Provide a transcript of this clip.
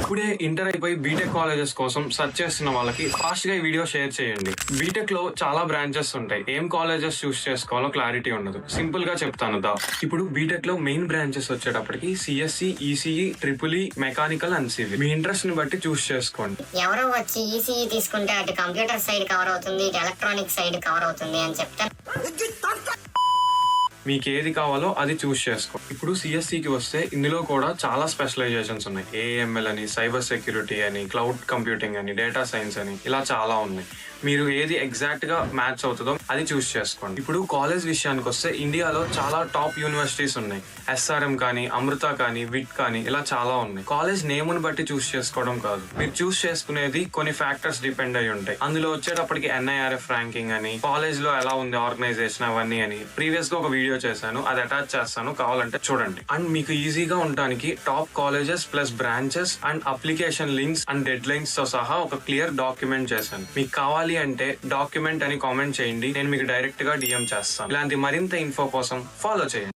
ఇప్పుడే ఇంటర్ అయిపోయి BTech colleges కోసం సెర్చ్ చేస్తున్న వాళ్ళకి ఫాస్ట్ గా ఈ వీడియో షేర్ చేయండి. బీటెక్ లో చాలా బ్రాంచెస్ ఉంటాయి. ఏం కాలేజెస్ చూస్ చేసుకోవాలో క్లారిటీ ఉండదు. సింపుల్ గా చెప్తాను దా. ఇప్పుడు బీటెక్ లో మెయిన్ బ్రాంచెస్ వచ్చేటప్పటికి CSE, ECE, triple mechanical and civil. మీ ఇంట్రెస్ట్ ని బట్టి చూస్ చేసుకోండి. ఎవరో వచ్చి ఈసీఈ తీసుకుంటే అటు కంప్యూటర్ సైడ్ కవర్ అవుతుంది, ఇటు ఎలక్ట్రానిక్ సైడ్ కవర్ అవుతుంది అని చెప్తాను. మీకు ఏది కావాలో అది చూస్ చేసుకో. ఇప్పుడు సిఎస్సికి వస్తే ఇందులో కూడా చాలా స్పెషలైజేషన్స్ ఉన్నాయి. ఏఎంఎల్ అని, సైబర్ సెక్యూరిటీ అని, క్లౌడ్ కంప్యూటింగ్ అని, డేటా సైన్స్ అని, ఇలా చాలా ఉన్నాయి. మీరు ఏది ఎగ్జాక్ట్ గా మ్యాచ్ అవుతుందో అది చూస్ చేసుకోండి. ఇప్పుడు కాలేజ్ విషయానికి వస్తే ఇండియాలో చాలా టాప్ యూనివర్సిటీస్ ఉన్నాయి. ఎస్ఆర్ఎం కానీ, అమృత కానీ, విట్ కానీ, ఇలా చాలా ఉన్నాయి. కాలేజ్ నేముని బట్టి చూస్ చేసుకోవడం కాదు, మీరు చూస్ చేసుకునేది కొన్ని ఫ్యాక్టర్స్ డిపెండ్ అయి ఉంటాయి. అందులో వచ్చేటప్పటికి ఎన్ఐఆర్ఎఫ్ ర్యాంకింగ్ అని, కాలేజ్ లో ఎలా ఉంది ఆర్గనైజేషన్, అవన్నీ అని ప్రీవియస్ గా ఒక వీడియో చేశాను, అది అటాచ్ చేస్తాను, కావాలంటే చూడండి. అండ్ మీకు ఈజీగా ఉండడానికి top colleges plus branches and application links and dead lines తో సహా ఒక క్లియర్ డాక్యుమెంట్ చేశాను. మీకు కావాలి అంటే డాక్యుమెంట్ అని కామెంట్ చేయండి, నేను మీకు డైరెక్ట్ గా డిఎం చేస్తాను. ఇలాంటి మరింత ఇన్ఫో కోసం ఫాలో చేయండి.